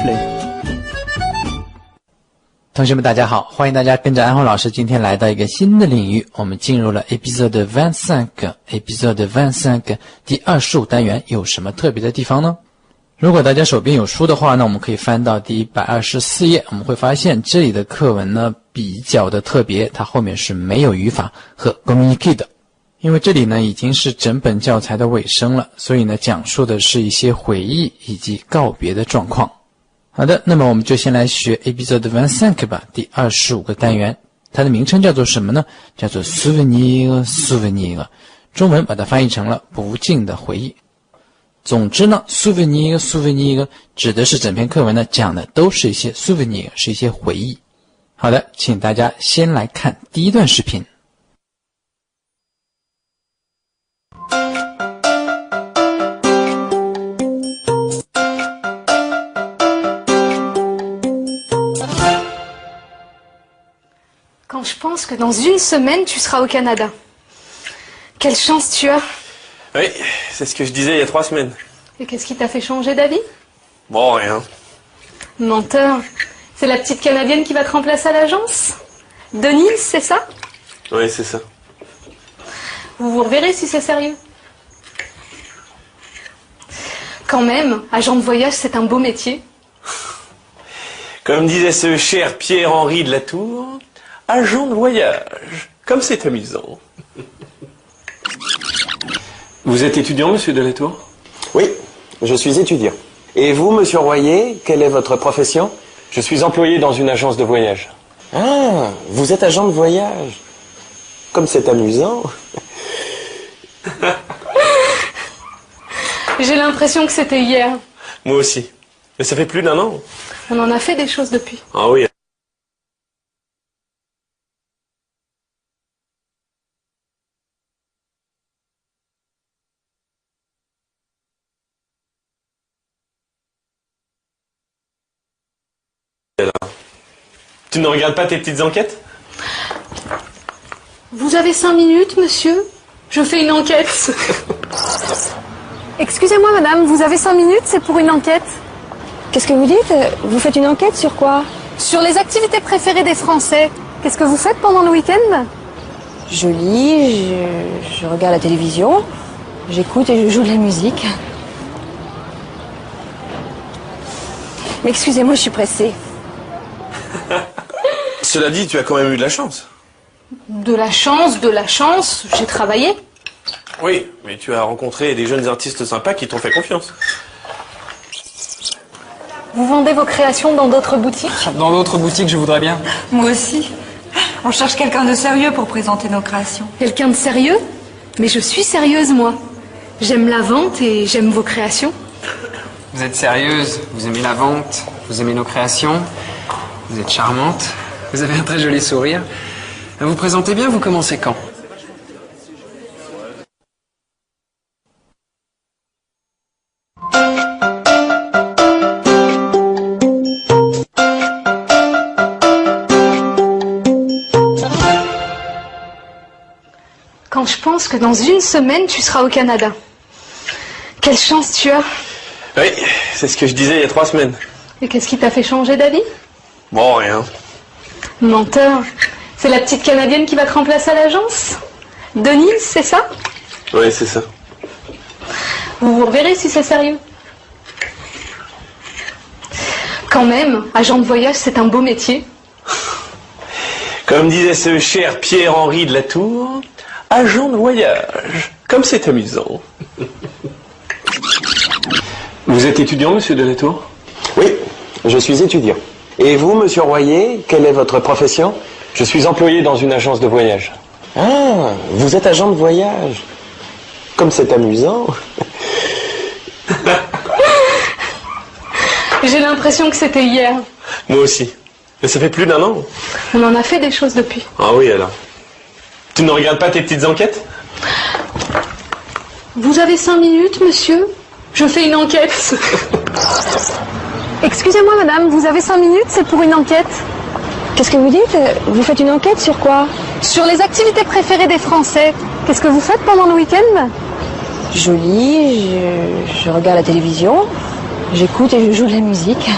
siffler。同学们大家好，欢迎大家跟着安红老师今天来到一个新的领域，我们进入了 épisode 25第25单元，有什么特别的地方呢？如果大家手边有书的话呢，我们可以翻到第124页，我们会发现这里的课文呢比较的特别，它后面是没有语法和 communiqué 的，因为这里呢已经是整本教材的尾声了，所以呢讲述的是一些回忆以及告别的状况。好的，那么我们就先来学 épisode 25吧，第25个单元，它的名称叫做什么呢？叫做 souvenir， 中文把它翻译成了不尽的回忆。总之呢 souvenir 指的是整篇课文呢讲的都是一些 souvenir， 是一些回忆。好的，请大家先来看第一段视频。Quand je pense que dans une semaine, tu seras au Canada. Quelle chance tu as. Oui, c'est ce que je disais il y a 3 semaines. Et qu'est-ce qui t'a fait changer d'avis? Bon, rien. Menteur. C'est la petite Canadienne qui va te remplacer à l'agence? Denise, c'est ça? Oui, c'est ça. Vous vous reverrez si c'est sérieux. Quand même, agent de voyage, c'est un beau métier. Comme disait ce cher Pierre-Henri de la Tour, agent de voyage, comme c'est amusant. Vous êtes étudiant, monsieur de la Tour? Oui, je suis étudiant. Et vous, monsieur Royer, quelle est votre profession? Je suis employé dans une agence de voyage. Ah, vous êtes agent de voyage. Comme c'est amusant. J'ai l'impression que c'était hier. Moi aussi. Mais ça fait plus d'1 an. On en a fait des choses depuis. Ah oui. Tu ne regardes pas tes petites enquêtes? Vous avez 5 minutes, monsieur? Je fais une enquête. Excusez-moi, madame, vous avez 5 minutes, c'est pour une enquête. Qu'est-ce que vous dites? Vous faites une enquête sur quoi? Sur les activités préférées des Français. Qu'est-ce que vous faites pendant le week-end? Je lis, je regarde la télévision, j'écoute et je joue de la musique. Mais excusez-moi, je suis pressée. Cela dit, tu as quand même eu de la chance. De la chance, j'ai travaillé. Oui, mais tu as rencontré des jeunes artistes sympas qui t'ont fait confiance. Vous vendez vos créations dans d'autres boutiques? Dans d'autres boutiques, je voudrais bien. Moi aussi. On cherche quelqu'un de sérieux pour présenter nos créations. Quelqu'un de sérieux? Mais je suis sérieuse, moi. J'aime la vente et j'aime vos créations. Vous êtes sérieuse, vous aimez la vente, vous aimez nos créations, vous êtes charmante, vous avez un très joli sourire. Vous présentez bien, vous commencez quand? Quand je pense que dans une semaine, tu seras au Canada. Quelle chance tu as. Oui, c'est ce que je disais il y a 3 semaines. Et qu'est-ce qui t'a fait changer d'avis? Bon, rien. Menteur. C'est la petite Canadienne qui va te remplacer à l'agence? Denise, c'est ça? Oui, c'est ça. Vous vous reverrez si c'est sérieux. Quand même, agent de voyage, c'est un beau métier. Comme disait ce cher Pierre-Henri de la Tour, agent de voyage, comme c'est amusant. Vous êtes étudiant, monsieur de la Tour? Oui, je suis étudiant. Et vous, monsieur Royer, quelle est votre profession? Je suis employé dans une agence de voyage. Ah, vous êtes agent de voyage. Comme c'est amusant. J'ai l'impression que c'était hier. Moi aussi. Mais ça fait plus d'1 an. On en a fait des choses depuis. Ah oui, alors. Tu ne regardes pas tes petites enquêtes? Vous avez 5 minutes, monsieur? Je fais une enquête. Excusez-moi, madame, vous avez 5 minutes, c'est pour une enquête. Qu'est-ce que vous dites? Vous faites une enquête sur quoi? Sur les activités préférées des Français. Qu'est-ce que vous faites pendant le week-end? Je lis, je regarde la télévision, j'écoute et je joue de la musique.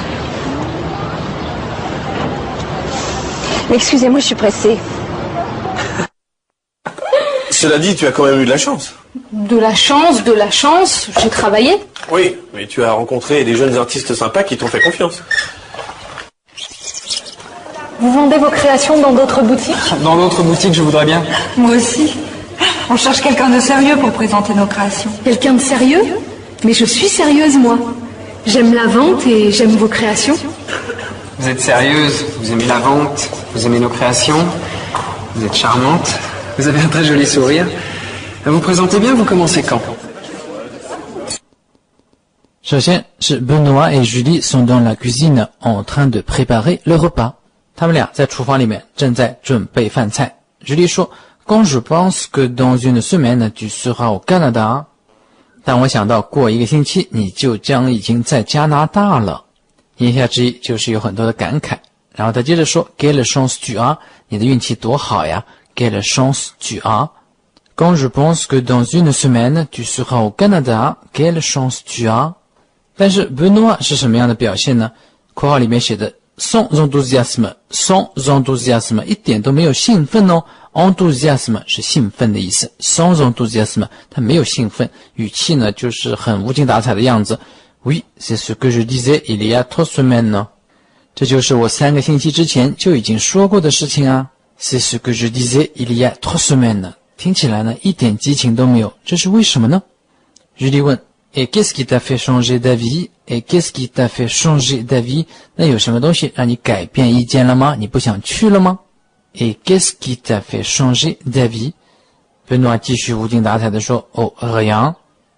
Excusez-moi, je suis pressée. Cela dit, tu as quand même eu de la chance. De la chance, j'ai travaillé. Oui, mais tu as rencontré des jeunes artistes sympas qui t'ont fait confiance. Vous vendez vos créations dans d'autres boutiques? Dans d'autres boutiques, je voudrais bien. Moi aussi. On cherche quelqu'un de sérieux pour présenter nos créations. Quelqu'un de sérieux? Mais je suis sérieuse, moi. J'aime la vente et j'aime vos créations. Vous êtes sérieuse, vous aimez la vente, vous aimez nos créations, vous êtes charmante, vous avez un très joli sourire. Vous présentez bien, vous commencez quand? 首先是 Benoît et Julie sont dans la cuisine en train de préparer le repas。他们俩在厨房里面正在准备饭菜。Julie 说 Quand je pense que dans une semaine tu seras au Canada， 但我想到过一个星期你就将已经在加拿大了。言下之意就是有很多的感慨。然后他接着说 Quelle chance tu as， 你的运气多好呀。Quelle chance tu as。 Quand je pense que dans une semaine tu seras au Canada， Quelle chance tu as。 但是 Benoît 是什么样的表现呢？括号里面写的 sans enthousiasme， sans enthousiasme 一点都没有兴奋哦。enthousiasme 是兴奋的意思， sans enthousiasme 他没有兴奋，语气呢就是很无精打采的样子。Oui, c'est ce que je disais il y a 3 semaines。 这就是我3个星期之前就已经说过的事情啊。C'est ce que je disais il y a 3 semaines。 听起来呢一点激情都没有，这是为什么呢？ Julie 问 Et qu'est-ce qui t'a fait changer d'avis? Et qu'est-ce qui t'a fait changer d'avis? 那有什么东西让你改变意见了吗？你不想去了吗？ Et qu'est-ce qui t'a fait changer d'avis? Benoît 继续无精打采地说 Oh, rien。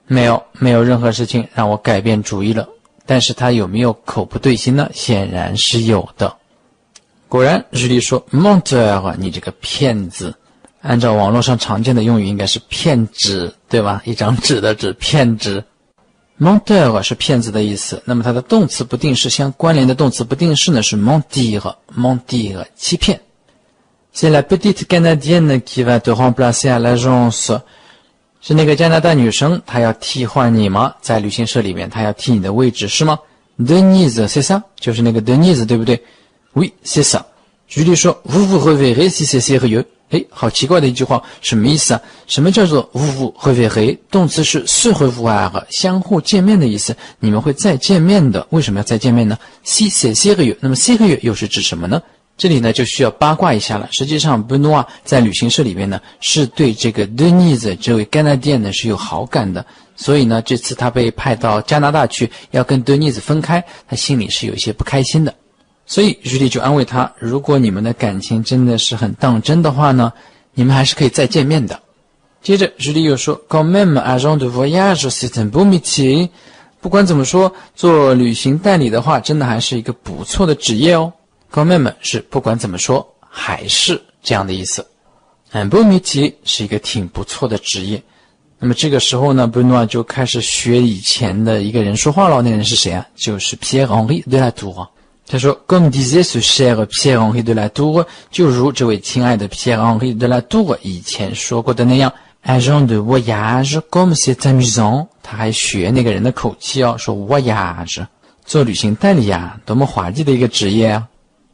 没有任何事情让我改变主意了。但是他有没有口不对心呢？显然是有的。果然 Julie 说 Menteur， 你这个骗子。按照网络上常见的用语应该是骗纸，对吧？一张纸的纸，骗纸。Menteur 是骗子的意思，那么它的动词不定式相关联的动词不定式呢是 mentir， mentir 欺骗。C'est la petite Canadienne qui va te remplacer à l'agence。 是那个加拿大女生，她要替换你吗？在旅行社里面，她要替你的位置是吗？ Denise c'est ça， 就是那个 Denise 对不对？ Oui c'est ça。 Julie 说 Vous vous reverrez si c'est sérieux。 好奇怪的一句话，什么意思啊？什么叫做 vous vous reverrez？ 动词是 se revoir， 相互见面的意思，你们会再见面的。为什么要再见面呢？ Si c'est sérieux， 那么 sérieux 又是指什么呢？这里呢就需要八卦一下了。实际上 Benoît 在旅行社里面呢是对这个 Denise 这位 Canadienne 呢是有好感的，所以呢这次他被派到加拿大去要跟 Denise 分开，他心里是有一些不开心的。所以 Julie 就安慰他，如果你们的感情真的是很当真的话呢，你们还是可以再见面的。接着 Julie 又说 Quand même agent de voyage c'est un beau métier。 不管怎么说，做旅行代理的话真的还是一个不错的职业哦。 Quand même 是不管怎么说还是这样的意思。 Un beau métier 是一个挺不错的职业。那么这个时候呢 Benoît 就开始学以前的一个人说话了，那个人是谁啊？就是 Pierre-Henri de la Tour。他说 Comme disait ce cher Pierre-Henri de la Tour， 就如这位亲爱的 Pierre-Henri de la Tour 以前说过的那样 Agent de voyage comme c'est amusant。 他还学那个人的口气哦，说 voyage 做旅行代理啊，多么滑稽的一个职业啊。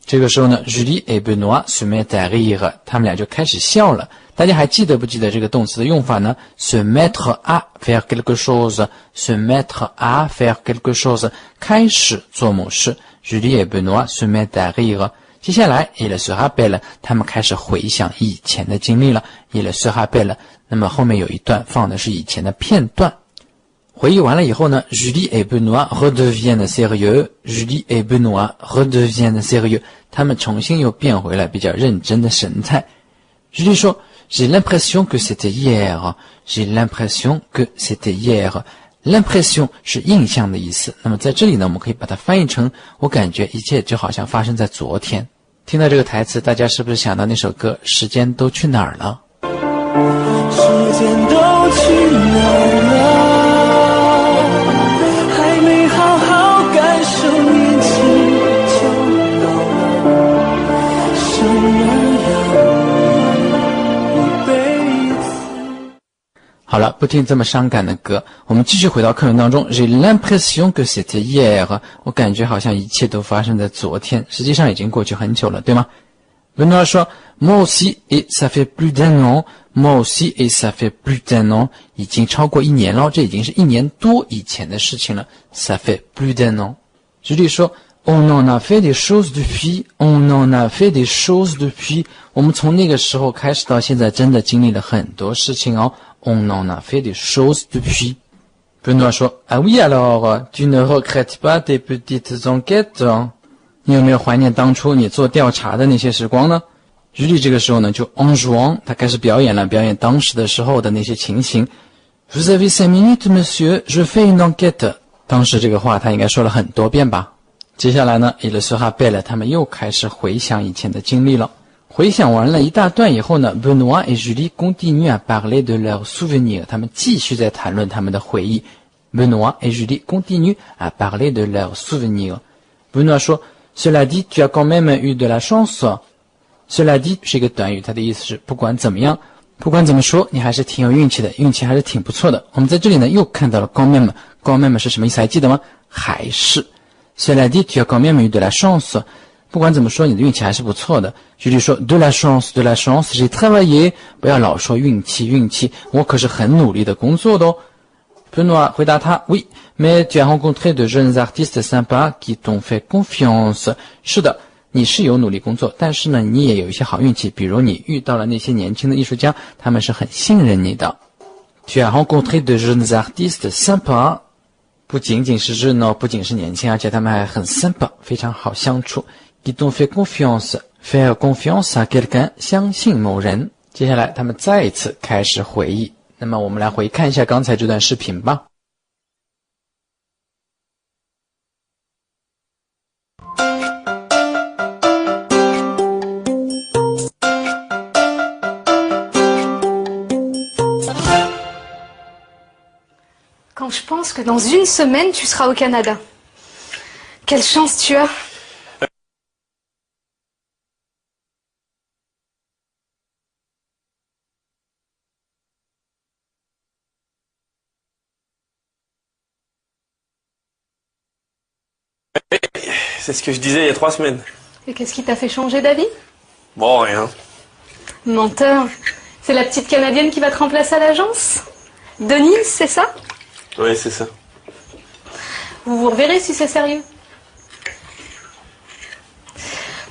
这个时候呢 Julie et Benoît se mettent à rire， 他们俩就开始笑了。大家还记得不记得这个动词的用法呢？ Se mettre à faire quelque chose， se mettre à faire quelque chose， 开始做某事。Julie et Benoît se mettent à rire。 接下来 il se rappelle， 他们开始回想以前的经历了。il se rappelle， 那么后面有一段放的是以前的片段。回忆完了以后呢 Julie et Benoît redeviennent sérieux， Julie et Benoît redeviennent sérieux， 他们重新又变回了比较认真的神态。Julie 说 J'ai l'impression que c'était hier， J'ai l'impression que c'était hier。 L'impression 是印象的意思，那么在这里呢我们可以把它翻译成我感觉一切就好像发生在昨天。听到这个台词，大家是不是想到那首歌时间都去哪儿了？时间都去哪儿了，还没好好感受年轻就老了，生儿养女一辈子。好了，不听这么伤感的歌，我们继续回到课文当中。J'ai l'impression que c'était hier， 我感觉好像一切都发生在昨天，实际上已经过去很久了，对吗？ Benoît 说 moi aussi et ça fait plus d'un an moi aussi et ça fait plus d'un an 已经超过1年了，这已经是1年多以前的事情了。ça fait plus d'un an。Julie 说 on en a fait des choses depuis on en a fait des choses depuis 我们从那个时候开始到现在真的经历了很多事情哦。on en a fait des choses depuis。Benoît 说 ah oui alors tu ne regrettes pas tes petites enquêtes 你有没有怀念当初你做调查的那些时光呢？Julie 这个时候呢就 en jouant 他开始表演了，表演当时的时候的那些情形。Vous avez 5 minutes, monsieur, je fais une enquête 当时这个话他应该说了很多遍吧。接下来呢 il se rappelle 他们又开始回想以前的经历了。回想完了一大段以后呢 Benoît et Julie continuent à parler de leurs souvenirs 他们继续在谈论他们的回忆。Benoît et Julie continuent à parler de leurs souvenirs Benoît 说 Cela dit, tu as quand même eu de la chance Cela dit 是一个短语，它的意思是不管怎么样，不管怎么说，你还是挺有运气的，运气还是挺不错的。我们在这里呢又看到了 quand même 是什么意思还记得吗？还是 Cela dit, tu as quand même eu de la chance 不管怎么说，你的运气还是不错的。Julie 说 de la chance, j'ai travaillé 不要老说运气，我可是很努力的工作的哦。Benoît 回答他 Oui, mais tu as rencontré de jeunes artistes sympas qui t'ont fait confiance 是的你是有努力工作，但是呢你也有一些好运气，比如你遇到了那些年轻的艺术家，他们是很信任你的。Tu as rencontré de jeunes artistes sympas 不仅仅是热闹，不仅是年轻，而且他们还很 sympa 非常好相处。Qui t'ont fait confiance faire confiance à quelqu'un 相信某人。接下来他们再一次开始回忆，那么我们来回看一下刚才这段视频吧。Quand je pense que dans une semaine, tu seras au Canada. Quelle chance tu as. C'est ce que je disais il y a 3 semaines. Et qu'est-ce qui t'a fait changer d'avis? Bon, rien. Menteur. C'est la petite Canadienne qui va te remplacer à l'agence? Denise, c'est ça? Oui, c'est ça. Vous vous reverrez si c'est sérieux.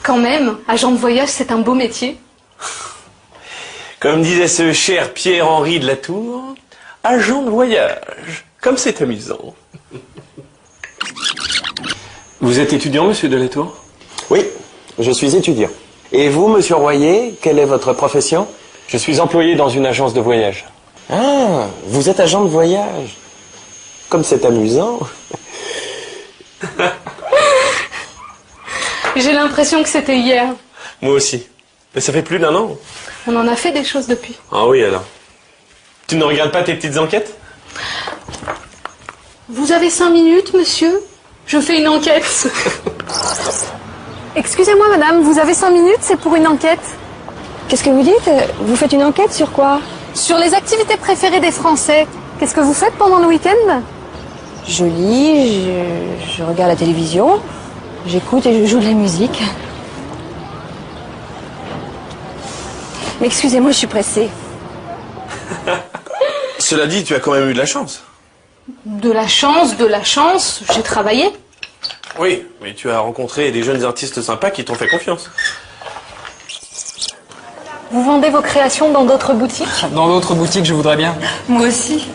Quand même, agent de voyage, c'est un beau métier. Comme disait ce cher Pierre-Henri de la Tour, agent de voyage. Comme c'est amusant. Vous êtes étudiant, monsieur de la Tour? Oui, je suis étudiant. Et vous, monsieur Royer, quelle est votre profession? Je suis employé dans une agence de voyage. Ah, vous êtes agent de voyage. Comme c'est amusant. J'ai l'impression que c'était hier. Moi aussi. Mais ça fait plus d'1 an. On en a fait des choses depuis. Ah oui, alors. Tu ne regardes pas tes petites enquêtes? Vous avez 5 minutes, monsieur? Je fais une enquête. Excusez-moi madame, vous avez 5 minutes, c'est pour une enquête. Qu'est-ce que vous dites? Vous faites une enquête sur quoi? Sur les activités préférées des Français. Qu'est-ce que vous faites pendant le week-end? Je lis, je regarde la télévision, j'écoute et je joue de la musique. Mais excusez-moi, je suis pressée. Cela dit, tu as quand même eu de la chance. De la chance, j'ai travaillé. Oui, mais tu as rencontré des jeunes artistes sympas qui t'ont fait confiance. Vous vendez vos créations dans d'autres boutiques? Dans d'autres boutiques, je voudrais bien. Moi aussi.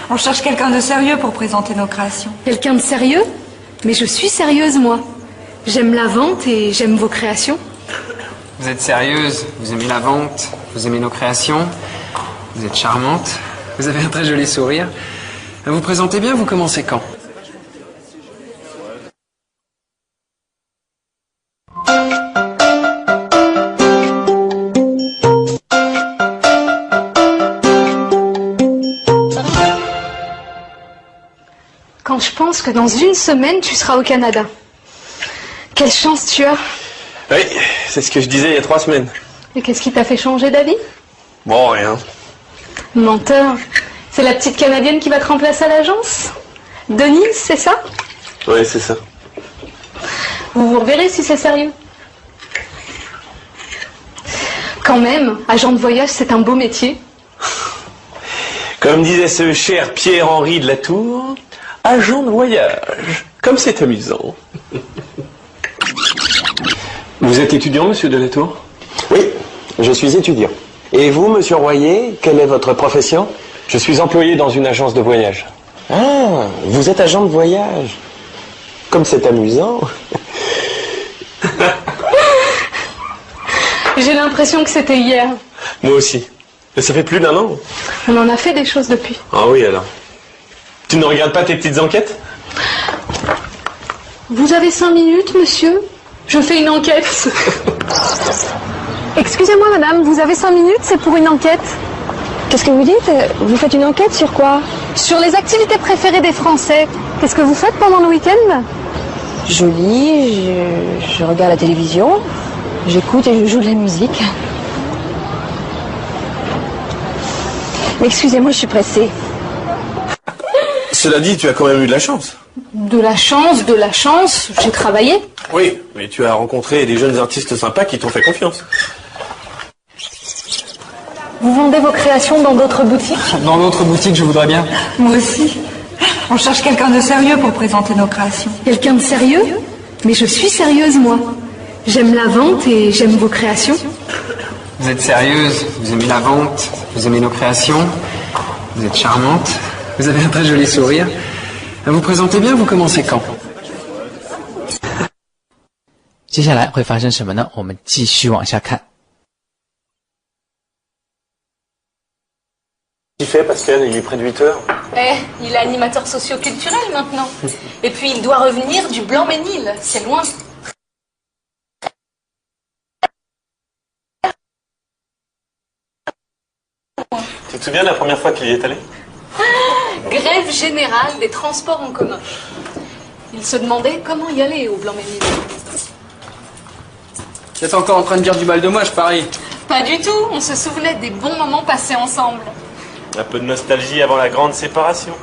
On cherche quelqu'un de sérieux pour présenter nos créations. Quelqu'un de sérieux? Mais je suis sérieuse, moi. J'aime la vente et j'aime vos créations. Vous êtes sérieuse, vous aimez la vente, vous aimez nos créations, vous êtes charmante, vous avez un très joli sourire. Vous vous présentez bien, vous commencez quand? Quand je pense que dans une semaine, tu seras au Canada. Quelle chance tu as. Oui, c'est ce que je disais il y a 3 semaines. Et qu'est-ce qui t'a fait changer d'avis? Bon, rien. Menteur. C'est la petite Canadienne qui va te remplacer à l'agence? Denise, c'est ça? Oui, c'est ça. Vous vous reverrez si c'est sérieux. Quand même, agent de voyage, c'est un beau métier. Comme disait ce cher Pierre-Henri de la Tour, agent de voyage. Comme c'est amusant. Vous êtes étudiant, monsieur de la Tour? Oui, je suis étudiant. Et vous, monsieur Royer, quelle est votre profession? Je suis employé dans une agence de voyage. Ah, vous êtes agent de voyage. Comme c'est amusant. J'ai l'impression que c'était hier. Moi aussi. Mais ça fait plus d'1 an. On en a fait des choses depuis. Ah oui, alors. Tu ne regardes pas tes petites enquêtes? Vous avez 5 minutes, monsieur? Je fais une enquête. Excusez-moi madame, vous avez 5 minutes, c'est pour une enquête. Qu'est-ce que vous dites? Vous faites une enquête sur quoi? Sur les activités préférées des Français. Qu'est-ce que vous faites pendant le week-end? Je lis, je regarde la télévision, j'écoute et je joue de la musique. Mais excusez-moi, je suis pressée. Cela dit, tu as quand même eu de la chance. De la chance, j'ai travaillé. Oui, mais tu as rencontré des jeunes artistes sympas qui t'ont fait confiance. Vous vendez vos créations dans d'autres boutiques? Dans d'autres boutiques, je voudrais bien. Moi aussi. On cherche quelqu'un de sérieux pour présenter nos créations. Quelqu'un de sérieux? Mais je suis sérieuse, moi. J'aime la vente et j'aime vos créations. Vous êtes sérieuse, vous aimez la vente, vous aimez nos créations, vous êtes charmante, vous avez un très joli sourire. Vous présentez bien, vous commencez quand? 接下来会发生什么呢？我们继续往下看。Qu'est-ce qu'il fait, Pascal? Il est près de 8 heures. Il est animateur socio-culturel maintenant. Et puis il doit revenir du Blanc-Ménil, c'est loin. Tu te souviens de la première fois qu'il y est allé? Grève générale des transports en commun. Il se demandait comment y aller au Blanc-Ménil. Vous êtes encore en train de dire du mal de moi, je parie. Pas du tout, on se souvenait des bons moments passés ensemble. Un peu de nostalgie avant la grande séparation.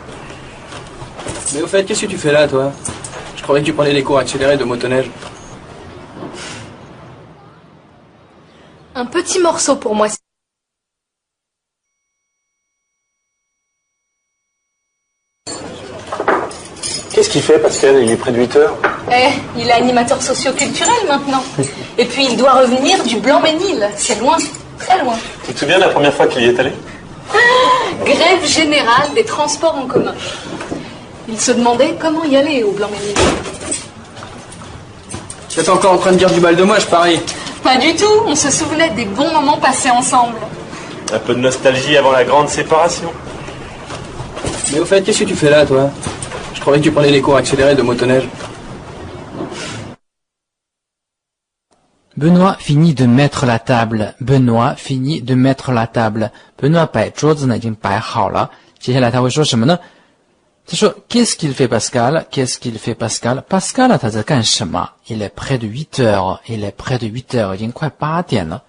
Mais au fait, qu'est-ce que tu fais là, toi? Je croyais que tu prenais les cours accélérés de motoneige. Un petit morceau pour moi. Qu'est-ce qu'il fait, Pascal? Il est près de 8 heures. Il est animateur socio-culturel maintenant. Et puis il doit revenir du Blanc-Ménil, c'est loin, très loin. Tu te souviens de la première fois qu'il y est allé? Grève générale des transports en commun. Il se demandait comment y aller au Blanc-Ménil. Vous êtes encore en train de dire du mal de moi, je parie. Pas du tout, on se souvenait des bons moments passés ensemble. Un peu de nostalgie avant la grande séparation. Mais au fait, qu'est-ce que tu fais là, toi? Je croyais que tu prenais les cours accélérés de motoneige. Benoît finit de mettre la table. Benoît finit de mettre la table. Benoît 摆桌子呢已经摆好了。接下来他会说什么呢？他说 Qu'est-ce qu'il fait Pascal? Qu'est-ce qu'il fait Pascal? Pascal 他在干什么 Il est près de 8 heures. Il est près de 8 heures. 已经快8点了。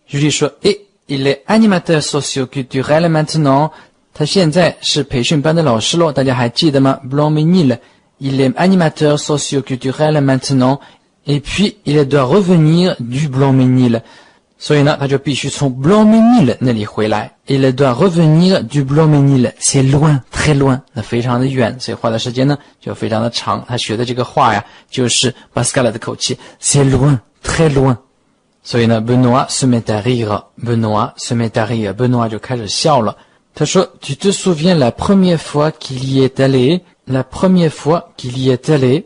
Julie 说 Et il est animateur socio-culturel maintenant. 他现在是培训班的老师咯，大家还记得吗 Blanc-Ménil. Il est animateur socio-culturel maintenant. Et puis, il doit revenir du Blanc-Ménil. 所以呢，他就必须从 Blanc-Ménil 那里回来。Il doit revenir du Blanc-Ménil. C'est loin, très loin. 那非常的远，所以花的时间呢就非常的长。他学的这个话呀，就是 Pascal 的口气。C'est loin, très loin. 所以呢 Benoît se met à rire. Benoît se met à rire. Benoît 就开始笑了。他说 Tu te souviens la première fois qu'il y est allé? La première fois qu'il y est allé.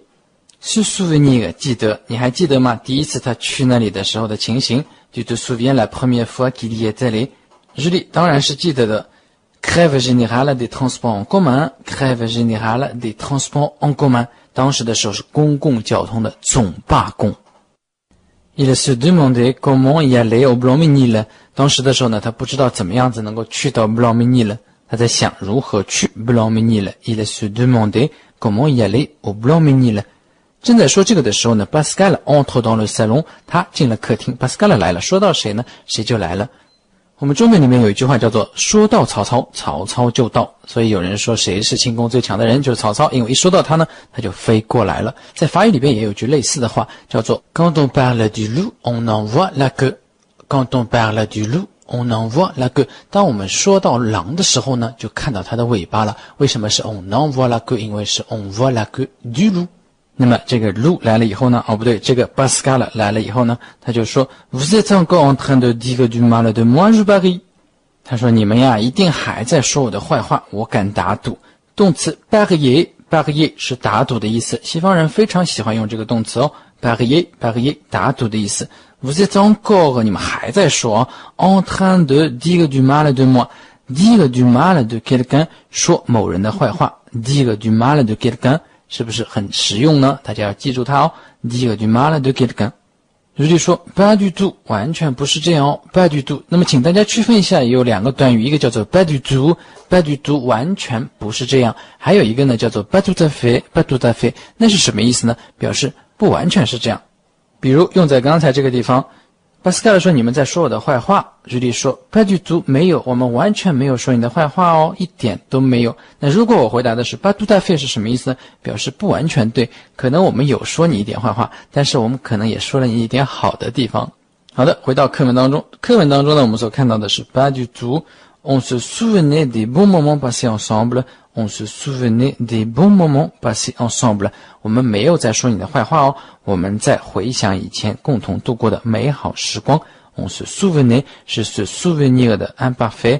Se souvenir 记得，你还记得吗？第一次他去那里的时候的情形。Tu te souviens la première fois qu'il y est allé? Julie 当然是记得的。Grève générale des transports en commun. Grève générale des transports en commun. 当时的时候是公共交通的总罢工。Il se demandait comment y aller au Blanc-Ménil. 当时的时候呢，他不知道怎么样子能够去到 Blanc-Ménil。他在想如何去 Blanc-Ménil. Il se demandait comment y aller au Blanc-Ménil. 正在说这个的时候呢 Pascal entre dans le salon. 他进了客厅 Pascal 来了。说到谁呢？谁就来了。我们中文里面有一句话叫做说到曹操，曹操就到。所以有人说谁是轻功最强的人，就是曹操，因为一说到他呢，他就飞过来了。在法语里边也有句类似的话，叫做 Quand on parle du loup, on en voit la queue. quand on parle du loup, on en voit la queue。当我们说到狼的时候呢，就看到它的尾巴了。为什么是 on en voit la queue？ 因为是 on voit la queue du loup。那么这个 loup 来了以后呢，不对，这个 Pascal 来了以后呢，他就说 Vous êtes encore en train de dire du mal de moi, je parie。他说你们呀，一定还在说我的坏话，我敢打赌。动词 parier 是打赌的意思，西方人非常喜欢用这个动词哦。parier 打赌的意思。Vous êtes encore 你们还在说 en train de dire du mal de moi。 dire du mal de quelqu'un 说某人的坏话 dire du mal de quelqu'un 是不是很实用呢？大家要记住它哦。dire du mal de quelqu'un。如例说 pas du tout 完全不是这样哦 pas du tout。 那么请大家区分一下，也有两个短语，一个叫做 pas du tout pas du tout 完全不是这样，还有一个呢叫做 pas tout à fait pas tout à fait。 那是什么意思呢？表示不完全是这样。比如用在刚才这个地方，巴斯卡尔说你们在说我的坏话，日丽说 pas du tout 没有，我们完全没有说你的坏话哦，一点都没有。那如果我回答的是 pas tout à fait 是什么意思呢？表示不完全对，可能我们有说你一点坏话，但是我们可能也说了你一点好的地方。好的，回到课文当中，课文当中呢，我们所看到的是 pas du tout on se souvenait des bons moments passés ensemble on se souvenait des bons moments passés ensemble。 我们没有在说你的坏话哦，我们在回想以前共同度过的美好时光。 on se souvenait 是 se souvenir 的 imparfait，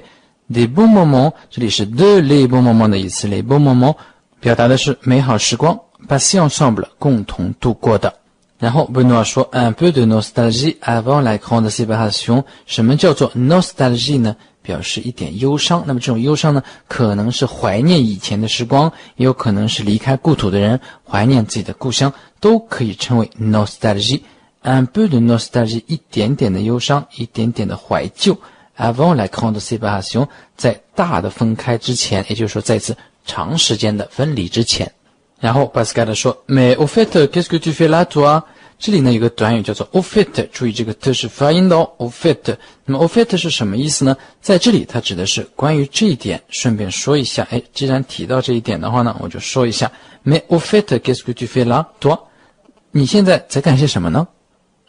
des bons moments 这里是 de les bons moments 的意思， les bons moments 表达的是美好时光 passés ensemble 共同度过的。然后 Benoît 说 un peu de nostalgie avant la grande séparation。 什么叫做 nostalgie 呢？表示一点忧伤。那么这种忧伤呢，可能是怀念以前的时光，也有可能是离开故土的人怀念自己的故乡，都可以称为 nostalgie。 un peu de nostalgie 一点点的忧伤，一点点的怀旧。 avant la grande séparation 在大的分开之前，也就是说在此长时间的分离之前。然后 Pascal 说 mais au fait qu'est-ce que tu fais là toi？ 这里呢有个短语叫做 au fait， 注意这个 t 是发音的哦 au fait。 那么 au fait 是什么意思呢？在这里它指的是关于这一点，顺便说一下，既然提到这一点的话呢，我就说一下 mais au fait qu'est-ce que tu fais là toi？ 你现在在干些什么呢？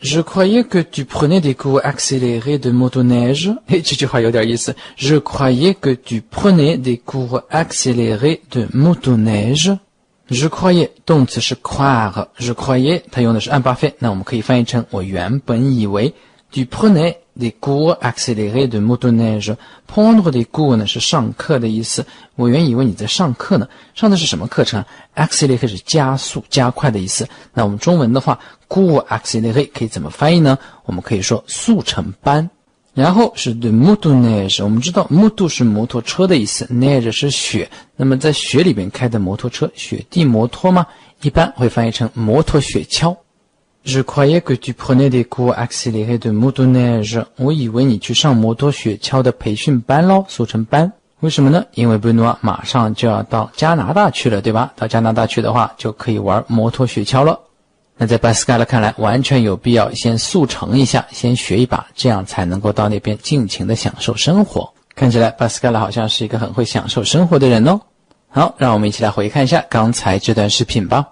Je croyais que tu prenais des cours accélérés de motoneige。 这句话有点意思。 Je croyais que tu prenais des cours accélérés de motoneige。 Je croyais 动词是 croire， je croyais 它用的是 imparfait， 那我们可以翻译成我原本以为。 Tu prenais des cours accélérés de motoneige。 prendre des cours 呢是上课的意思，我原以为你在上课呢。上的是什么课程？ accéléré 是加速加快的意思。那我们中文的话 cours accéléré 可以怎么翻译呢？我们可以说速成班。然后是 de motoneige， 我们知道 moto 是摩托车的意思， neige 是雪，那么在雪里边开的摩托车，雪地摩托嘛，一般会翻译成摩托雪橇。 Je croyais que tu prenais des cours accélérés de motoneige。 我以为你去上摩托雪橇的培训班咯，速成班。为什么呢？因为 Benoît 马上就要到加拿大去了，对吧？到加拿大去的话，就可以玩摩托雪橇了。那在 Pascal 看来，完全有必要先速成一下，先学一把，这样才能够到那边尽情的享受生活。看起来 Pascal 好像是一个很会享受生活的人哦。好，让我们一起来回看一下刚才这段视频吧。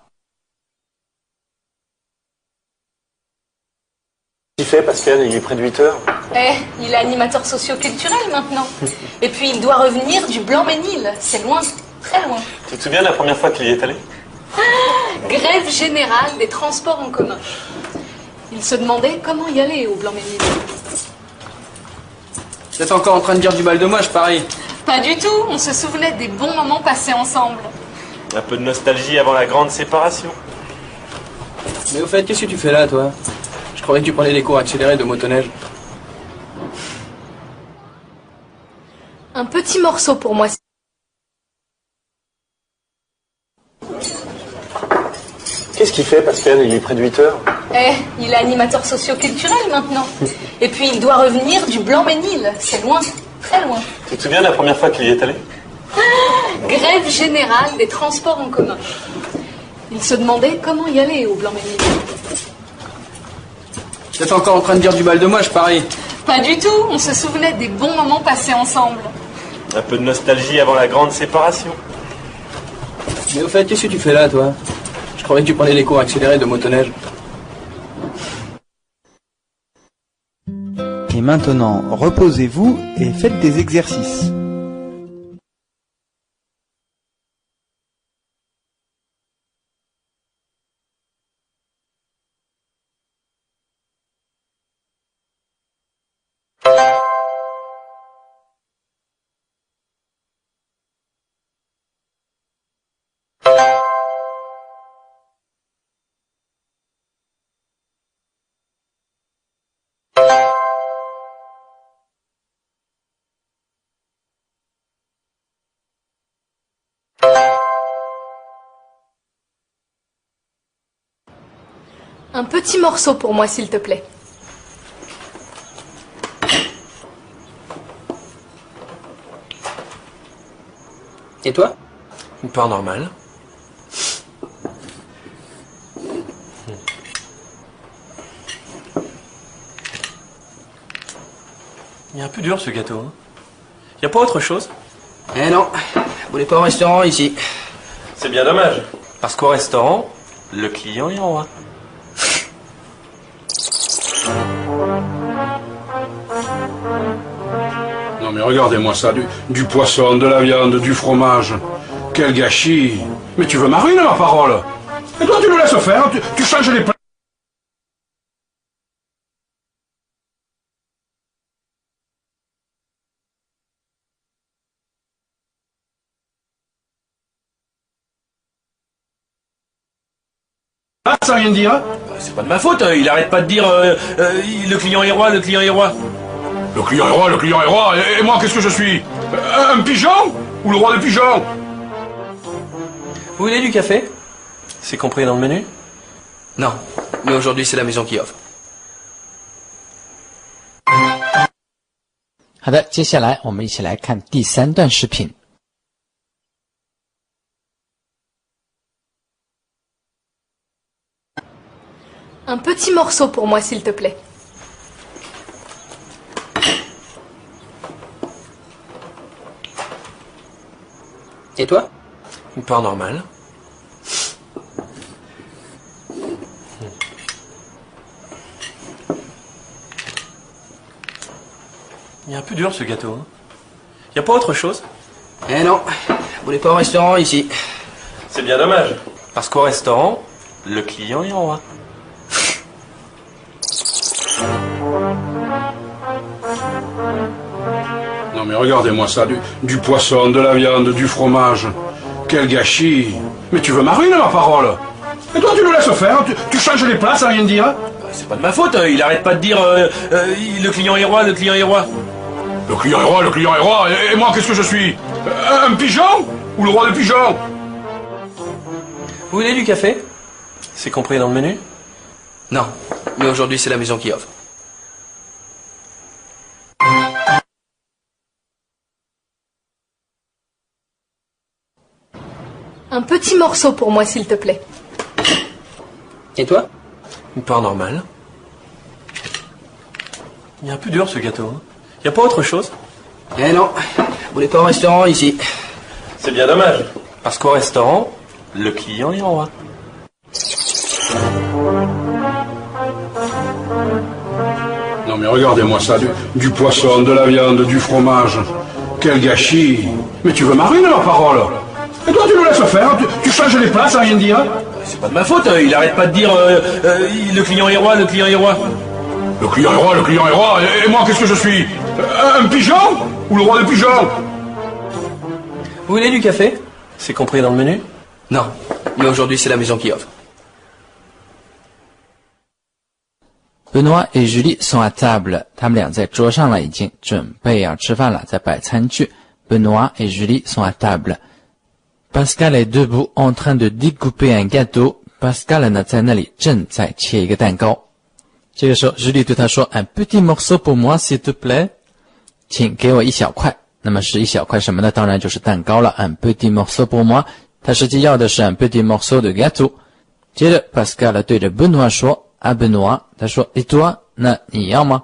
Qu'est-ce qu'il fait, Pascal? Il est près de 8 heures. Il est animateur socio-culturel maintenant. Et puis il doit revenir du Blanc-Ménil. C'est loin, très loin. Tu te souviens de la première fois qu'il y est allé? Grève générale des transports en commun. Il se demandait comment y aller au Blanc-Ménil. Vous êtes encore en train de dire du mal de moi, je parie. Pas du tout, on se souvenait des bons moments passés ensemble. Un peu de nostalgie avant la grande séparation. Mais au fait, qu'est-ce que tu fais là, toi? Je croyais que tu prenais des cours accélérés de motoneige. Un petit morceau pour moi. Qu'est-ce qu'il fait, Pascal? Il est près de 8 heures. Il est animateur socio-culturel maintenant. Et puis il doit revenir du Blanc-Ménil. C'est loin, très loin. Tu te souviens de la première fois qu'il y est allé? Grève générale des transports en commun. Il se demandait comment y aller au Blanc-Ménil. Vous êtes encore en train de dire du mal de moi, je parie. Pas du tout, on se souvenait des bons moments passés ensemble. Un peu de nostalgie avant la grande séparation. Mais au fait, qu'est-ce que tu fais là, toi? Je croyais que tu prenais des cours accélérés de motoneige. Et maintenant, reposez-vous et faites des exercices. Un petit morceau pour moi, s'il te plaît. Et toi? Une part normale. Il est un peu dur ce gâteau. Hein. Y a pas autre chose? Eh non, vous n'êtes pas au restaurant ici. C'est bien dommage. Parce qu'au restaurant, le client est roi. Non mais regardez-moi ça, du poisson, de la viande, du fromage. Quel gâchis. Mais tu veux ma ruine, ma parole. Et toi tu le laisses faire, tu changes les plats. Ah, ça rien dire. C'est pas de ma faute, il arrête pas de dire le client est roi, le client est roi. Le client est roi, le client est roi, et moi qu'est-ce que je suis? Un pigeon? Ou le roi des pigeons? Vous voulez du café? C'est compris dans le menu? Non, mais aujourd'hui c'est la maison qui offre. 好的，接下来我们一起来看第3段视频。Un petit morceau pour moi, s'il te plaît. Et toi? Une part normale. Il est un peu dur ce gâteau. Hein. Y a pas autre chose? Eh non, vous n'êtes pas au restaurant ici. C'est bien dommage. Parce qu'au restaurant, le client est roi. Non mais regardez-moi ça, du poisson, de la viande, du fromage. Quel gâchis. Mais tu veux ma ruine, ma parole. Et toi tu le laisses faire, tu changes les plats sans rien dire. C'est pas de ma faute, il arrête pas de dire le client est roi, le client est roi. Le client est roi, le client est roi, et moi qu'est-ce que je suis? Un pigeon? Ou le roi des pigeons? Vous voulez du café? C'est compris dans le menu? Non, mais aujourd'hui c'est la maison qui offre. Un petit morceau pour moi, s'il te plaît. Et toi? Une part normale. Il est un peu dur ce gâteau. Hein. Y a pas autre chose? Eh non, vous n'êtes pas au restaurant ici. C'est bien dommage. Parce qu'au restaurant, le client est roi. Non mais regardez-moi ça, du poisson, de la viande, du fromage. Quel gâchis. Mais tu veux ma ruine, ma parole. Et toi tu le laisses faire, tu changes les plats sans rien dire. C'est pas de ma faute, il arrête pas de dire le client est roi, le client est roi. Le client est roi, le client est roi, et moi qu'est-ce que je suis? Un pigeon? Ou le roi des pigeons? Vous voulez du café? C'est compris dans le menu? Non, mais aujourd'hui c'est la maison qui offre. Benoît et Julie sont à table， 他们俩在桌上了，已经准备要吃饭了，在摆餐具。Benoît et Julie sont à table. Pascal est debout en train de découper un gâteau. Pascal 呢在那里正在切一个蛋糕。这个时候 Julie 对他说 Un petit morceau pour moi s'il te plaît， 请给我一小块。那么是一小块什么呢？当然就是蛋糕了。Un petit morceau pour moi， 他实际要的是 un petit morceau de gâteau。接着 Pascal 对着 Benoît 说啊 Benoît， 他说 Et toi， 那你要吗？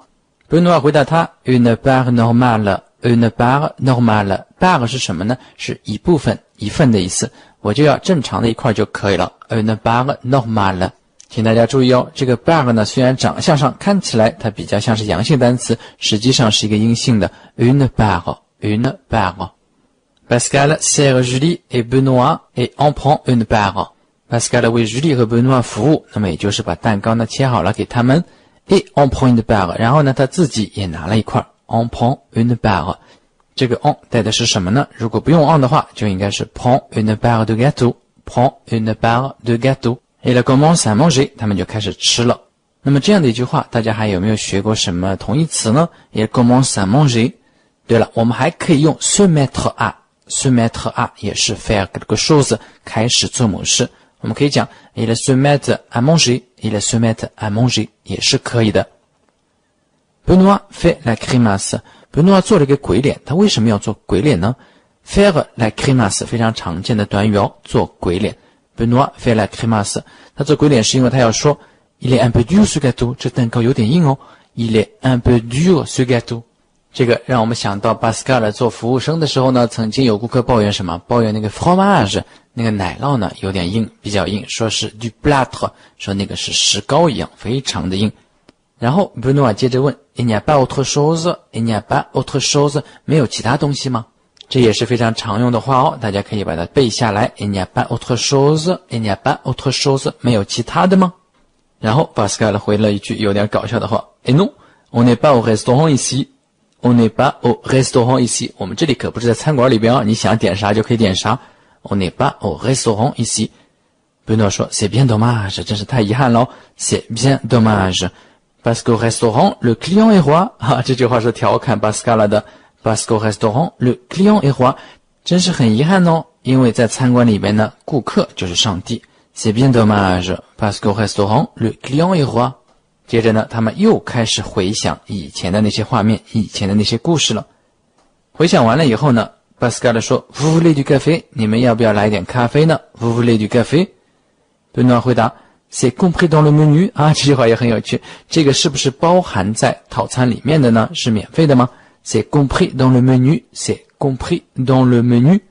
Benoît 回答他 Une part normale， une part normale。 part 是什么呢？是一部分一份的意思，我就要正常的一块就可以了。Une part normale。请大家注意哦，这个 bar 呢，虽然长相上看起来它比较像是阳性单词，实际上是一个阴性的 une bar。une bar。Pascal sert Julie et Benoît et en prend une bar。Pascal 为 Julie 和 Benoît 服务，那么也就是把蛋糕呢切好了给他们 et en prend une bar， 然后呢他自己也拿了一块 en prend une bar。这个 en 带的是什么呢？如果不用 en 的话，就应该是 prend une barre de gâteau。prend une barre de gâteau。Et il commence à manger， 他们就开始吃了。那么这样的一句话，大家还有没有学过什么同义词呢？ Il commence à manger。对了，我们还可以用 se mettre à。se mettre à 也是 faire quelque chose， 开始做某事。我们可以讲 il se met à manger，il se met à manger 也是可以的。Benoît fait la grimace。Benoît 做了一个鬼脸，他为什么要做鬼脸呢？ faire la grimace 非常常见的短语哦，做鬼脸。Benoît fait la grimace， 他做鬼脸是因为他要说 il est un peu dur ce gâteau， 这蛋糕有点硬哦。il est un peu dur ce gâteau。这个让我们想到 Pascal 做服务生的时候呢，曾经有顾客抱怨什么？抱怨那个 fromage， 那个奶酪呢有点硬，比较硬，说是 du plâtre， 说那个是石膏一样，非常的硬。然后 Benoît 接着问 il n'y a pas autre chose， il n'y a pas autre chose， 没有其他东西吗？这也是非常常用的话哦，大家可以把它背下来。Il n'y a pas autre chose， il n'y a pas autre chose， 没有其他的吗？然后 Pascal 回了一句有点搞笑的话 ：Et non， on n'est pas au restaurant ici。On n'est pas au restaurant ici。我们这里可不是在餐馆里边啊，你想点啥就可以点啥。On n'est pas au restaurant ici。Benoît 说 C'est bien dommage， 真是太遗憾了。C'est bien dommage。Parce qu'au restaurant le client est roi。这句话是调侃 Pascal 的。Parce qu'au restaurant le client est roi， 真是很遗憾哦，因为在餐馆里面呢，顾客就是上帝。C'est bien dommage parce qu'au restaurant le client est roi。接着呢，他们又开始回想以前的那些画面，以前的那些故事了。回想完了以后呢 ，Pascal 说 Vous voulez du café？ 你们要不要来点咖啡呢 ？Vous voulez du café？ Benoît 回答 C'est compris dans le menu。 这句话也很有趣，这个是不是包含在套餐里面的呢？是免费的吗？ C'est compris dans le menu, c'est compris dans le menu.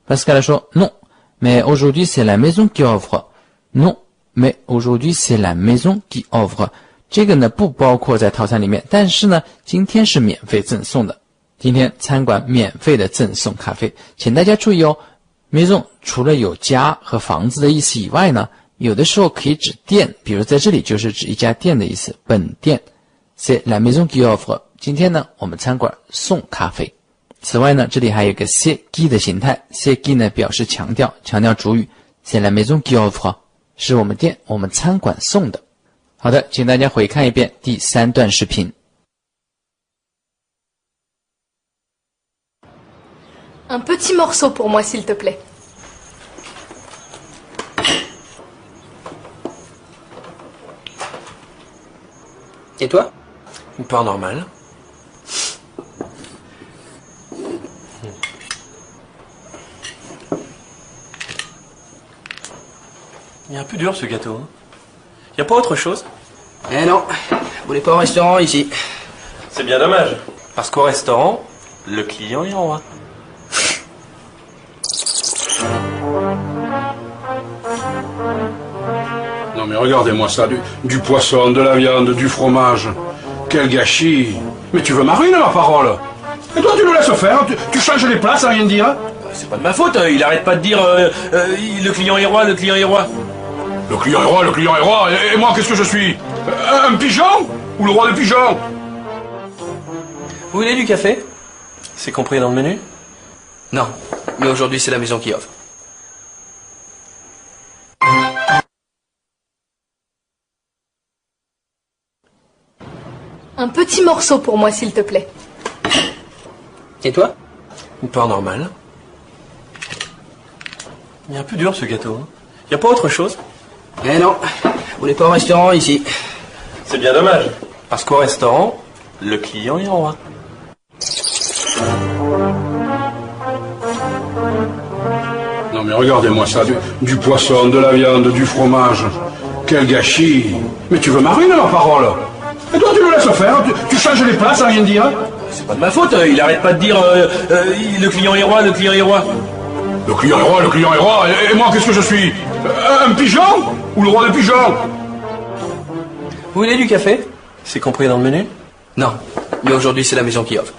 Pascal 说 Non, mais aujourd'hui c'est la maison qui offre. Non, mais aujourd'hui c'est la maison qui offre. 这个呢不包括在套餐里面，但是呢今天是免费赠送的。今天餐馆免费的赠送咖啡，请大家注意哦。maison 除了有家和房子的意思以外呢，有的时候可以指店，比如在这里就是指一家店的意思，本店。C'est la maison qui offre。今天呢，我们餐馆送咖啡。此外呢，这里还有一个 c'est qui 的形态 ，c'est qui 呢表示强调主语 ，c'est la maison qui offre， 是我们店、我们餐馆送的。好的，请大家回看一遍第3段视频。Un petit morceau pour moi, s'il te plaît. Et toi? Une part normale. Il est un peu dur ce gâteau. Il n'y a pas autre chose? Eh non, vous voulez pas au restaurant ici. C'est bien dommage. Parce qu'au restaurant, le client est roi. Non mais regardez-moi ça, du poisson, de la viande, du fromage. Quel gâchis. Mais tu veux ma ruine, ma parole. Et toi tu nous laisses faire, tu changes les plats sans rien dire. C'est pas de ma faute, il arrête pas de dire le client est roi, le client est roi. Le client est roi, le client est roi, et moi qu'est-ce que je suis? Un pigeon? Ou le roi des pigeons? Vous voulez du café? C'est compris dans le menu? Non, mais aujourd'hui c'est la maison qui offre. Un petit morceau pour moi, s'il te plaît. Et toi? Une part normale. Il est un peu dur ce gâteau. Il n'y a pas autre chose? Eh non, vous voulez pas au restaurant ici. C'est bien dommage. Parce qu'au restaurant, le client est roi. Non mais regardez-moi ça, du poisson, de la viande, du fromage. Quel gâchis. Mais tu veux ma ruine, ma parole. Et toi tu nous laisses faire, tu changes les plats sans rien dire. C'est pas de ma faute, il arrête pas de dire le client est roi, le client est roi. Le client est roi, le client est roi, et moi qu'est-ce que je suis? Un pigeon? Ou le roi des pigeons? Vous voulez du café? C'est compris dans le menu? Non, mais aujourd'hui c'est la maison qui offre.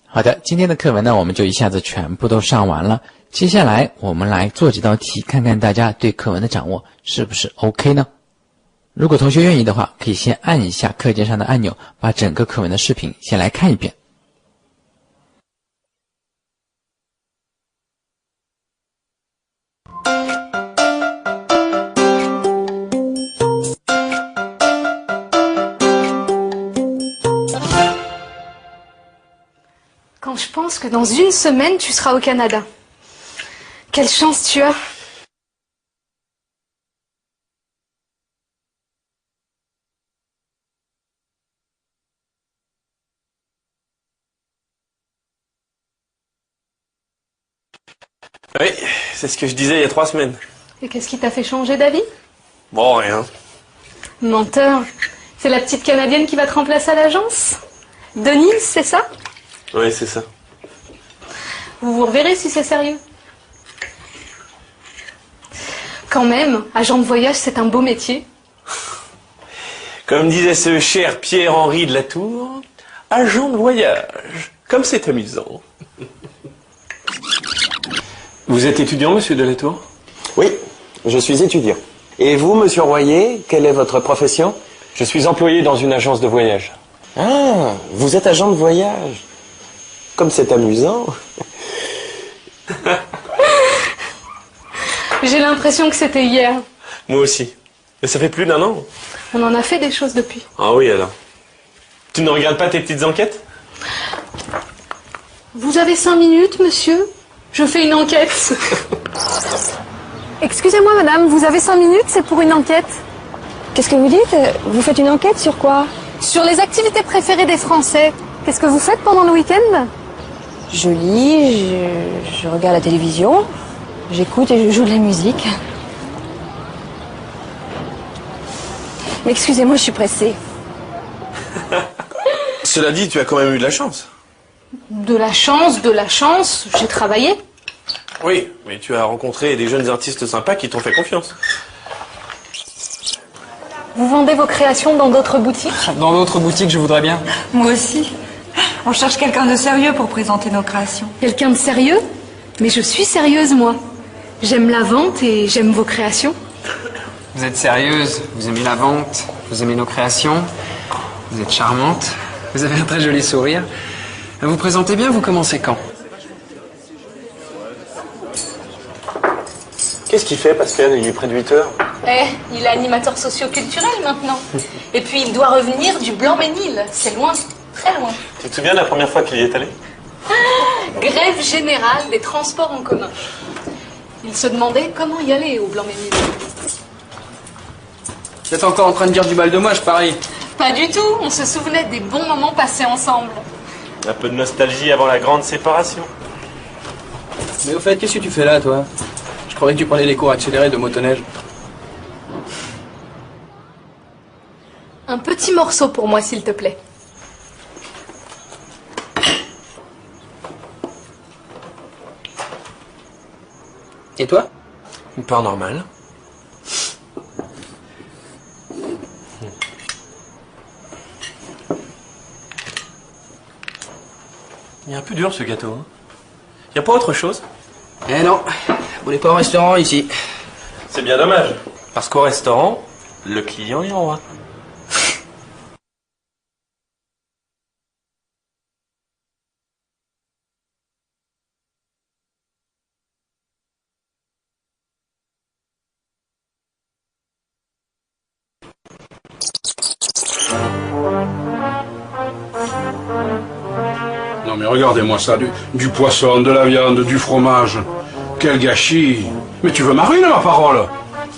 好的，今天的课文呢，我们就一下子全部都上完了。接下来我们来做几道题，看看大家对课文的掌握是不是 OK 呢？如果同学愿意的话，可以先按一下课件上的按钮，把整个课文的视频先来看一遍。Quand je pense que dans une semaine, tu seras au Canada. Quelle chance tu as. Oui, c'est ce que je disais il y a 3 semaines. Et qu'est-ce qui t'a fait changer d'avis? Bon, rien. Menteur. C'est la petite Canadienne qui va te remplacer à l'agence? Denise, c'est ça? Oui, c'est ça. Vous vous reverrez si c'est sérieux. Quand même, agent de voyage, c'est un beau métier. Comme disait ce cher Pierre-Henri de la Tour, agent de voyage. Comme c'est amusant. Vous êtes étudiant, monsieur de la Tour? Oui, je suis étudiant. Et vous, monsieur Royer, quelle est votre profession? Je suis employé dans une agence de voyage. Ah, vous êtes agent de voyage. Comme c'est amusant. J'ai l'impression que c'était hier. Moi aussi. Mais ça fait plus d'1 an. On en a fait des choses depuis. Ah oui, alors. Tu ne regardes pas tes petites enquêtes? Vous avez 5 minutes, monsieur? Je fais une enquête. Excusez-moi madame, vous avez 5 minutes, c'est pour une enquête. Qu'est-ce que vous dites? Vous faites une enquête sur quoi? Sur les activités préférées des Français. Qu'est-ce que vous faites pendant le week-end? Je lis, je regarde la télévision, j'écoute et je joue de la musique. Mais excusez-moi, je suis pressée. Cela dit, tu as quand même eu de la chance. De la chance, j'ai travaillé. Oui, mais tu as rencontré des jeunes artistes sympas qui t'ont fait confiance. Vous vendez vos créations dans d'autres boutiques? Dans d'autres boutiques, je voudrais bien. Moi aussi. On cherche quelqu'un de sérieux pour présenter nos créations. Quelqu'un de sérieux? Mais je suis sérieuse, moi. J'aime la vente et j'aime vos créations. Vous êtes sérieuse, vous aimez la vente, vous aimez nos créations, vous êtes charmante, vous avez un très joli sourire. Vous présentez bien, vous commencez quand? Qu'est-ce qu'il fait, Pascal? Il est près de 8 heures. Il est animateur socio-culturel maintenant. Et puis il doit revenir du Blanc-Ménil. C'est loin, très loin. Tu te souviens de la première fois qu'il y est allé? Grève générale des transports en commun. Il se demandait comment y aller au Blanc-Ménil. Vous êtes encore en train de dire du mal de moi, je parie. Pas du tout, on se souvenait des bons moments passés ensemble. Un peu de nostalgie avant la grande séparation. Mais au fait, qu'est-ce que tu fais là, toi? Je croyais que tu prenais les cours accélérés de motoneige. Un petit morceau pour moi, s'il te plaît. Et toi? Une part normale. Il est un peu dur ce gâteau. Hein. Y a pas autre chose? Eh non, on n'est pas au restaurant ici. C'est bien dommage. Parce qu'au restaurant, le client est roi. Non mais regardez-moi ça, du poisson, de la viande, du fromage. Quel gâchis. Mais tu veux ma ruine, ma parole?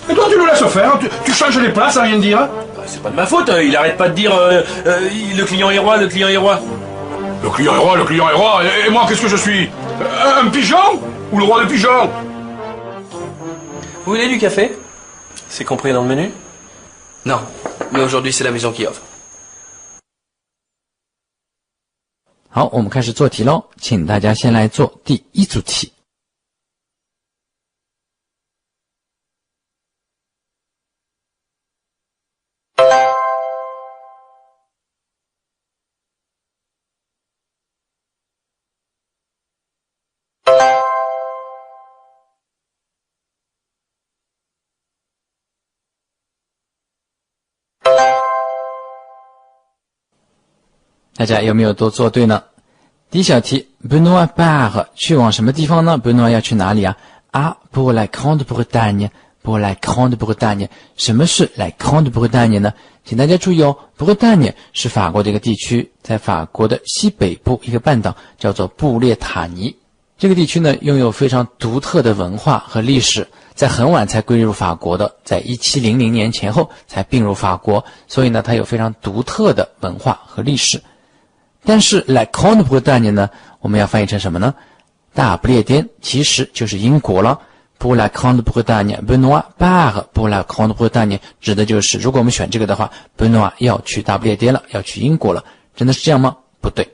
Et toi tu nous laisses faire, tu changes les plats sans rien dire? C'est pas de ma faute, il arrête pas de dire le client est roi, le client est roi. Le client est roi, le client est roi, et moi qu'est-ce que je suis? Un pigeon? Ou le roi des pigeons? Vous voulez du café? C'est compris dans le menu? Non, mais aujourd'hui c'est la maison qui offre. 好，我们开始做题喽，请大家先来做第一组题。大家有没有都做对呢？第一小题 Benoît part 去往什么地方呢？ Benoît 要去哪里啊？ Ah, pour la Grande Bretagne, pour la Grande Bretagne. 什么是 la Grande Bretagne 呢？请大家注意哦， Bretagne 是法国的一个地区，在法国的西北部一个半岛，叫做布列塔尼。这个地区呢，拥有非常独特的文化和历史，在很晚才归入法国的，在1700年前后才并入法国，所以呢，它有非常独特的文化和历史。但是 La Grande Bretagne 呢，我们要翻译成什么呢？大不列颠其实就是英国了。Pour la Grande Bretagne, Benoît part pour la Grande Bretagne 指的就是，如果我们选这个的话 ，Benoît 要去大不列颠了，要去英国了，真的是这样吗？不对。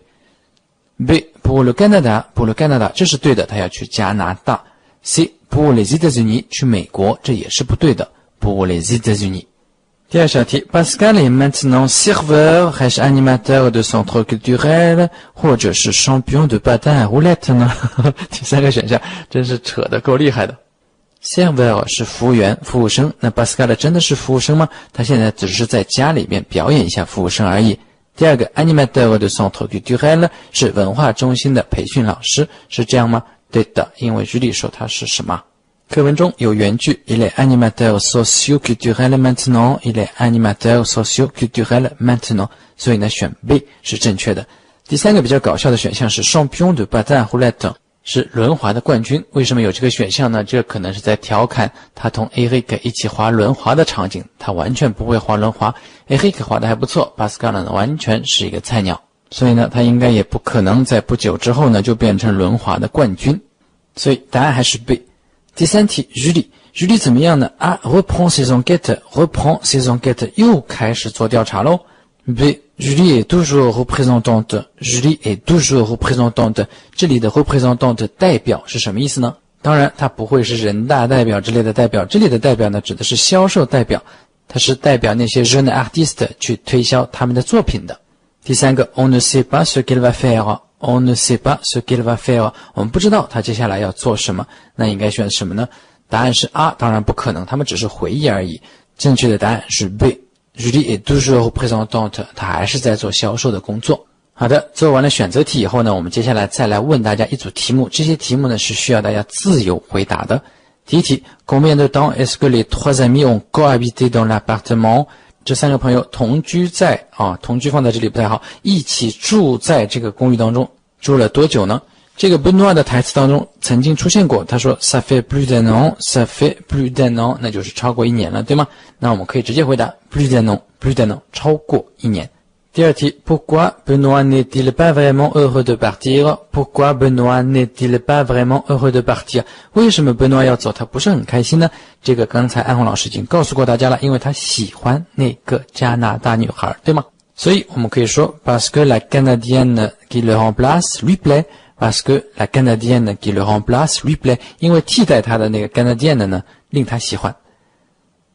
B pour le Canada, pour le Canada 这是对的，他要去加拿大。C pour les États-Unis 去美国，这也是不对的。Pour les États-Unis。第二小题 Pascal est maintenant serveur 还是 animateur de centre culturel 或者是 champion de patin à roulette 呢？第三个选项真是扯得够厉害的。serveur 是服务员、服务生，那 Pascal 真的是服务生吗？他现在只是在家里面表演一下服务生而已。第二个 animateur de centre culturel 是文化中心的培训老师，是这样吗？对的，因为举例说他是什么？课文中有原句 Il est animateur socio-culturel maintenant, il est animateur socio-culturel maintenant 所以呢选 B 是正确的。第三个比较搞笑的选项是 Champion de patin à roulette 是轮滑的冠军。为什么有这个选项呢？这可能是在调侃他同 Eric 一起滑轮滑的场景，他完全不会滑轮滑， Eric 滑得还不错， Pascal 呢完全是一个菜鸟，所以呢他应该也不可能在不久之后呢就变成轮滑的冠军，所以答案还是 B。第三题 Julie 怎么样呢？ A reprend ses enquêtes 又开始做调查咯。B Julie est toujours représentante 这里的 représentante 代表是什么意思呢？当然它不会是人大代表之类的代表，这里的代表呢指的是销售代表，它是代表那些 jeune artiste 去推销他们的作品的。第三个 On ne sait pas ce qu'elle va faire On ne sait pas ce qu'elle va faire 我们不知道他接下来要做什么，那应该选什么呢？答案是 A 当然不可能，他们只是回忆而已，正确的答案是 B Julie est toujours représentante 他还是在做销售的工作。好的，做完了选择题以后呢，我们接下来再来问大家一组题目，这些题目呢是需要大家自由回答的。第一题 Combien de temps est-ce que les trois amis ont cohabité dans l'appartement这三个朋友同居在同居放在这里不太好，一起住在这个公寓当中，住了多久呢？这个 Benoît 的台词当中曾经出现过，他说 Ça fait plus d'un an, ça fait plus d'un an 那就是超过1年了，对吗？那我们可以直接回答 plus d'un an 超过1年。第二题 Pourquoi Benoît n'est-il pas vraiment heureux de partir? Pourquoi Benoît n'est-il pas vraiment heureux de partir? 为什么 Benoît 要走，他不是很开心呢？这个刚才安红老师已经告诉过大家了，因为他喜欢那个加拿大女孩，对吗？所以我们可以说 Parce que la Canadienne qui le remplace lui plaît Parce que la Canadienne qui le remplace lui plaît 因为替代他的那个 Canadienne 呢令他喜欢。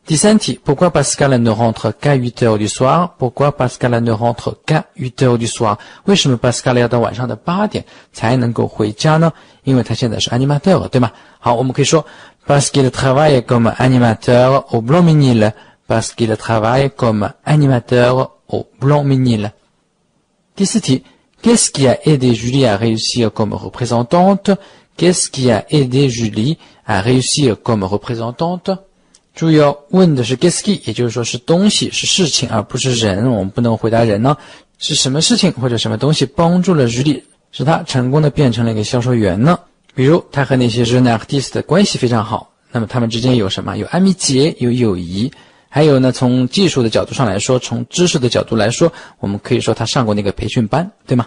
第三题 Pourquoi Pascal ne rentre qu'à 8 heures du soir? Pourquoi Pascal ne rentre qu'à 8 heures du soir? 为什么 Pascal 要到晚上的8点才能够回家呢？因为他现在是 animateur 对吗？好，我们可以说 Parce qu'il travaille comme animateur au Blanc-Ménil Parce qu'il travaille comme animateur au Blanc-Ménil 第四题 Qu'est-ce qui a aidé Julie à réussir comme représentante? Qu'est-ce qui a aidé Julie à réussir comme représentante?注意哦，问的是 qu'est-ce qui 也就是说是东西是事情而不是人，我们不能回答人呢，是什么事情或者什么东西帮助了 Julie 使他成功的变成了一个销售员呢？比如他和那些 jeune artiste 的关系非常好，那么他们之间有什么？有amitié有友谊，还有呢从技术的角度上来说，从知识的角度来说，我们可以说他上过那个培训班，对吗？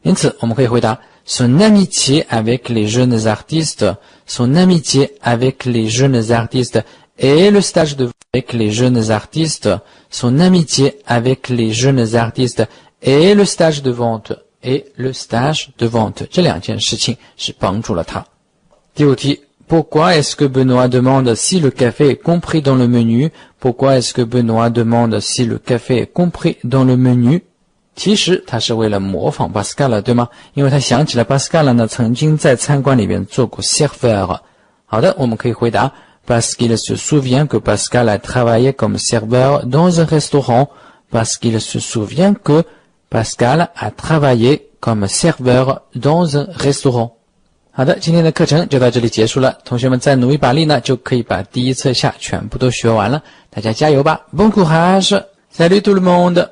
因此我们可以回答 Son amitié avec les jeunes artistes Son amitié avec les jeunes artistes Et le stage de avec les jeunes artistes, son amitié avec les jeunes artistes et le stage de vente et le stage de vente 这两件事情是帮助了他。第五题 Pourquoi est-ce que Benoît demande si le café est compris dans le menu? Pourquoi est-ce que Benoît demande si le café est compris dans le menu? 其实他是为了模仿 Pascal 对吗？因为他想起了 Pascal 呢曾经在餐馆里面做过 serveur。好的，我们可以回答Parce qu'il se souvient que Pascal a travaillé comme serveur dans un restaurant. Parce qu'il se souvient que Pascal a travaillé comme serveur dans un restaurant。好的，今天的课程就到这里结束了。同学们再努一把力呢，就可以把第一册下全部都学完了。大家加油吧 ！Bon courage! Salut tout le monde!